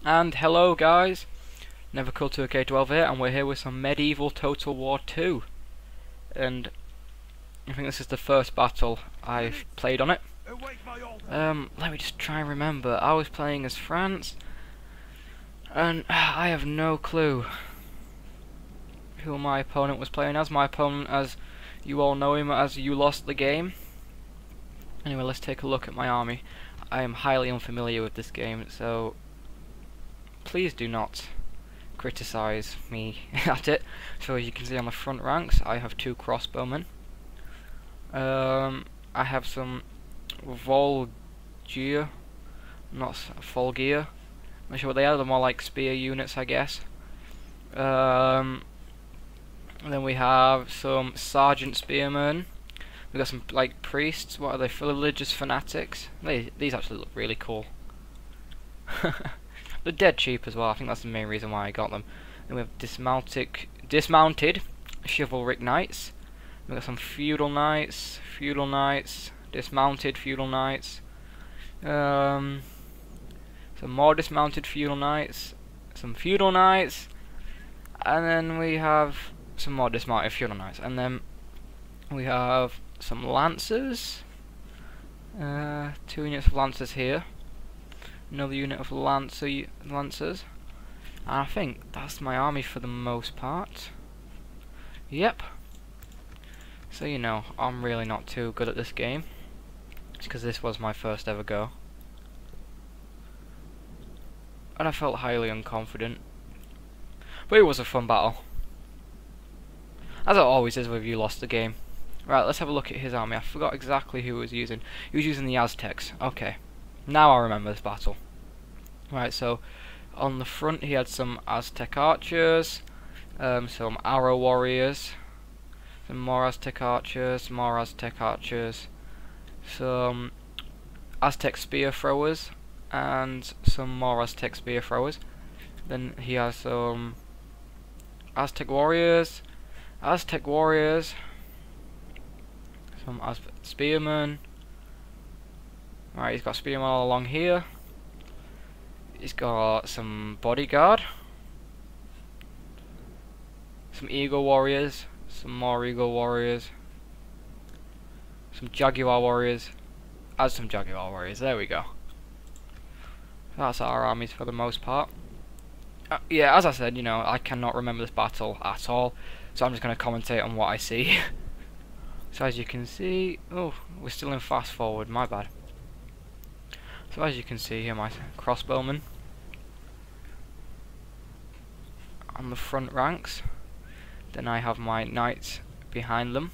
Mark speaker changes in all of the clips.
Speaker 1: And hello guys, Nevercool2k12 here, and we're here with some Medieval Total War 2. And I think this is the first battle I've played on it. Let me just try and remember. I was playing as France, and I have no clue who my opponent was playing as. My opponent, as you all know him as You Lost the Game. Anyway, let's take a look at my army. I am highly unfamiliar with this game, so please do not criticize me at it. So as you can see on the front ranks, I have 2 crossbowmen. I have some Volgear, not Volgear. Not sure what they are. They're more like spear units, I guess. Then we have some Sergeant Spearmen. We got some like priests. What are they? Religious fanatics. These actually look really cool. They're dead cheap as well. I think that's the main reason why I got them. Then we have dismounted chivalric knights. We got some feudal knights, dismounted feudal knights. Some more dismounted feudal knights, some feudal knights, and then we have some more dismounted feudal knights, and then we have some lancers. 2 units of lancers here. Another unit of lancers, and I think that's my army for the most part. Yep. So you know, I'm really not too good at this game. It's because this was my first ever go, and I felt highly unconfident. But it was a fun battle, as it always is with You Lost the Game. Right, let's have a look at his army. I forgot exactly who he was using. He was using the Aztecs. Okay. Now I remember this battle. Right, so on the front he had some Aztec archers, some arrow warriors, some more Aztec archers, some Aztec spear throwers, and some more Aztec spear throwers. Then he has some Aztec warriors, some spearmen. Right, he's got spearmen all along here. He's got some bodyguard, some eagle warriors, some more eagle warriors, some jaguar warriors, and some jaguar warriors. There we go. That's our armies for the most part. Yeah, as I said, you know, I cannot remember this battle at all, so I'm just going to commentate on what I see. So as you can see, oh, we're still in fast forward, my bad. So as you can see here, my crossbowmen on the front ranks. Then I have my knights behind them.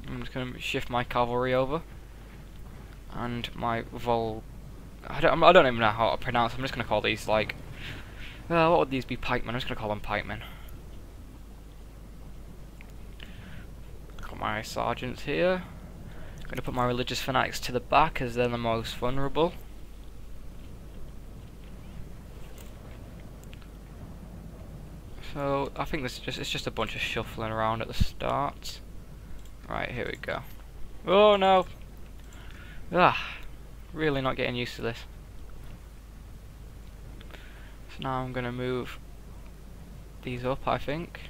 Speaker 1: I'm just going to shift my cavalry over, and my I don't even know how to pronounce them. I'm just going to call these like, what would these be? Pikemen. I'm just going to call them pikemen. Got my sergeants here. I'm going to put my religious fanatics to the back as they're the most vulnerable. So I think this it's just a bunch of shuffling around at the start. Right, here we go. Oh no! Really not getting used to this. So now I'm gonna move these up, I think.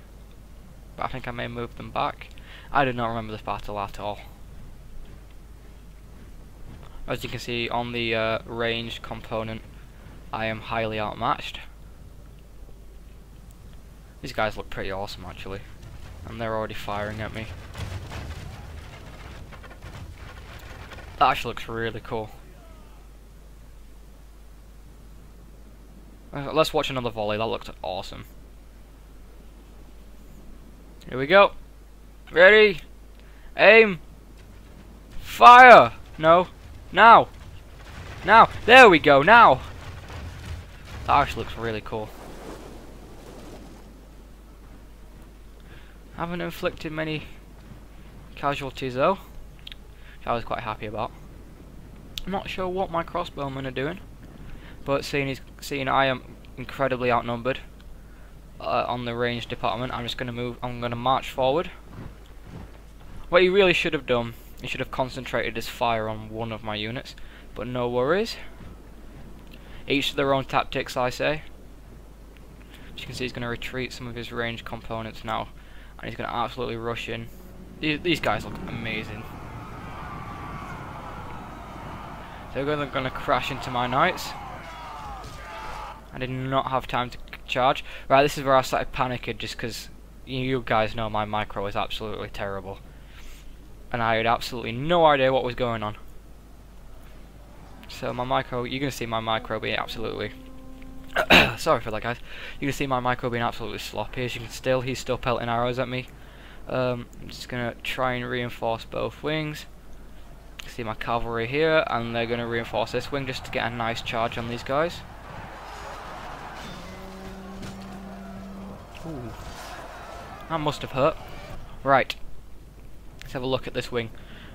Speaker 1: But I think I may move them back. I do not remember this battle at all. As you can see on the ranged component, I am highly outmatched. These guys look pretty awesome actually, and they're already firing at me. That actually looks really cool. Let's watch another volley. That looked awesome. Here we go. Ready, aim, fire. No, now, there we go. Now that actually looks really cool. Haven't inflicted many casualties though, which I was quite happy about. I'm not sure what my crossbowmen are doing, but seeing I am incredibly outnumbered on the range department, I'm just going to move. I'm going to march forward. What he really should have done, he should have concentrated his fire on one of my units, but no worries. Each to their own tactics, I say. As you can see, he's going to retreat some of his ranged components now, and he's going to absolutely rush in. These guys look amazing. So they're going to crash into my knights. I did not have time to charge. Right, this is where I started panicking, just because you guys know my micro is absolutely terrible. And I had absolutely no idea what was going on. So my micro, you're going to see my micro being absolutely... sorry for that, guys. You can see my micro being absolutely sloppy. As you can still, he's still pelting arrows at me. I'm just going to try and reinforce both wings. See my cavalry here, and they're going to reinforce this wing just to get a nice charge on these guys. Ooh. That must have hurt. Right. Let's have a look at this wing.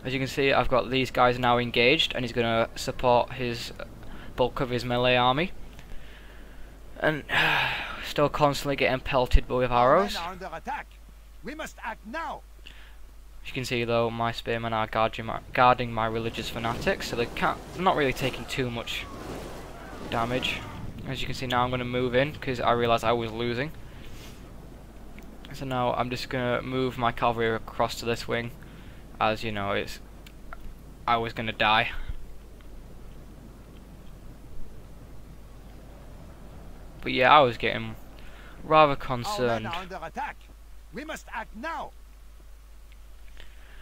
Speaker 1: As you can see, I've got these guys now engaged, and he's going to support his bulk of his melee army. And still constantly getting pelted with arrows.
Speaker 2: We must act now.
Speaker 1: As you can see, though, my spearmen are guarding my religious fanatics, so they're not really taking too much damage. As you can see, now I'm going to move in because I realised I was losing. So now I'm just going to move my cavalry across to this wing. As you know, I was going to die. But yeah, I was getting rather concerned.
Speaker 2: Our men are under attack. We must act now.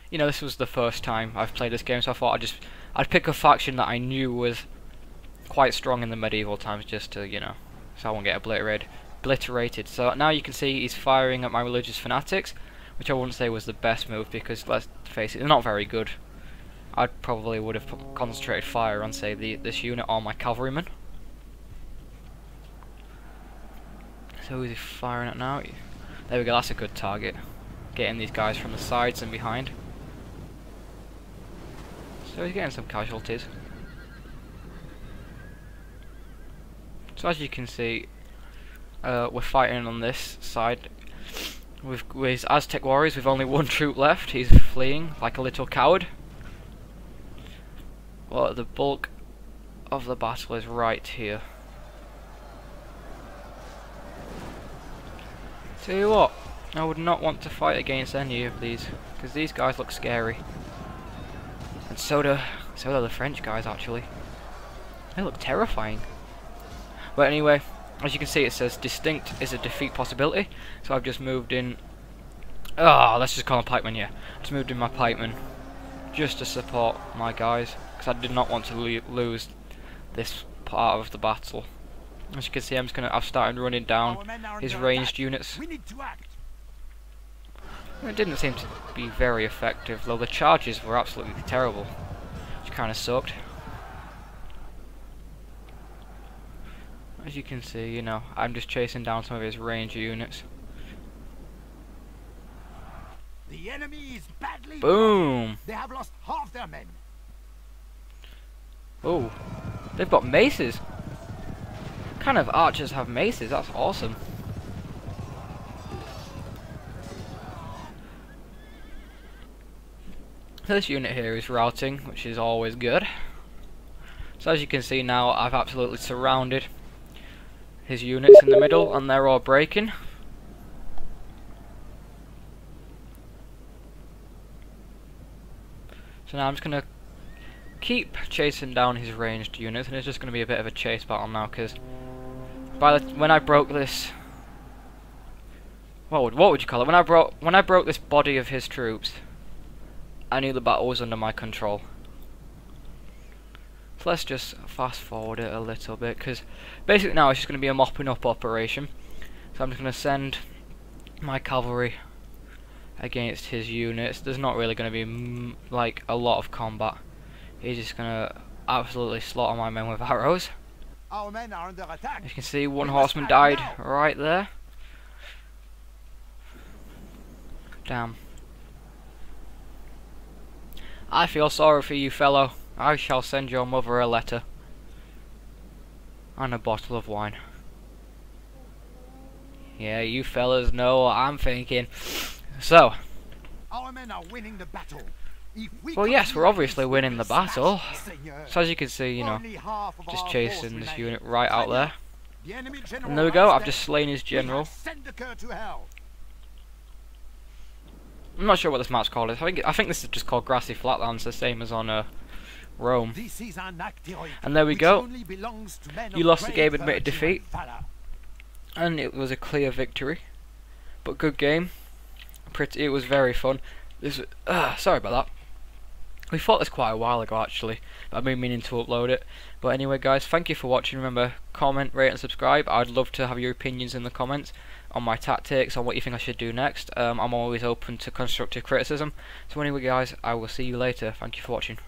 Speaker 1: You know, this was the first time I've played this game, so I thought I'd pick a faction that I knew was quite strong in the medieval times, just to, you know, so I won't get obliterated. So now you can see he's firing at my religious fanatics, which I wouldn't say was the best move because, let's face it, they're not very good. I probably would have concentrated fire on, say, this unit or my cavalrymen. So who's he firing at now? There we go, that's a good target. Getting these guys from the sides and behind. So he's getting some casualties. So as you can see, we're fighting on this side with Aztec warriors with only one troop left. He's fleeing like a little coward. Well, the bulk of the battle is right here. Tell you what, I would not want to fight against any of these, because these guys look scary. And so do the French guys, actually. They look terrifying. But anyway, as you can see, it says distinct is a defeat possibility. So I've just moved in. Let's just call them pikemen, yeah. Just moved in my pikemen just to support my guys, because I did not want to lose this part of the battle. As you can see, I've started running down his ranged units.
Speaker 2: We need to act.
Speaker 1: It didn't seem to be very effective, though the charges were absolutely terrible, which kind of sucked. As you can see, you know, I'm just chasing down some of his ranged units.
Speaker 2: The enemy is badly.
Speaker 1: Boom!
Speaker 2: They have lost half their men.
Speaker 1: Oh, they've got maces. What kind of archers have maces? That's awesome. So this unit here is routing, which is always good. So as you can see now, I've absolutely surrounded his units in the middle, and they're all breaking. So now I'm just going to keep chasing down his ranged units, and it's just going to be a bit of a chase battle now, because when I broke this, what would you call it? When I broke this body of his troops, I knew the battle was under my control. So let's just fast forward it a little bit, because basically now it's just going to be a mopping up operation. So I'm just going to send my cavalry against his units. There's not really going to be like a lot of combat. He's just going to absolutely slaughter my men with arrows.
Speaker 2: Our men are under attack.
Speaker 1: As you can see, one horseman died right there. Damn. I feel sorry for you, fellow. I shall send your mother a letter. And a bottle of wine. Yeah, you fellas know what I'm thinking. So,
Speaker 2: our men are winning the battle.
Speaker 1: Well, yes, we're obviously winning the battle.
Speaker 2: Seigneur.
Speaker 1: So as you can see, you know,
Speaker 2: Only half of
Speaker 1: just
Speaker 2: our
Speaker 1: chasing
Speaker 2: force
Speaker 1: this
Speaker 2: remain.
Speaker 1: unit right out there.
Speaker 2: The enemy
Speaker 1: And
Speaker 2: general
Speaker 1: there we go, I've
Speaker 2: Aztecs.
Speaker 1: just slain his
Speaker 2: We
Speaker 1: general.
Speaker 2: have sent the cur to hell.
Speaker 1: I'm not sure what this map's called. I think this is just called Grassy Flatlands, the same as on Rome.
Speaker 2: This is an act heroic,
Speaker 1: And there we
Speaker 2: which
Speaker 1: go.
Speaker 2: only belongs to men
Speaker 1: You
Speaker 2: of
Speaker 1: lost the
Speaker 2: great
Speaker 1: game, admitted
Speaker 2: virtue
Speaker 1: defeat.
Speaker 2: and valor.
Speaker 1: And it was a clear victory. But good game. It was very fun. Sorry about that. We fought this quite a while ago actually, but I've been meaning to upload it. But anyway guys, thank you for watching. Remember, comment, rate and subscribe. I'd love to have your opinions in the comments on my tactics, on what you think I should do next. I'm always open to constructive criticism. So anyway guys, I will see you later. Thank you for watching.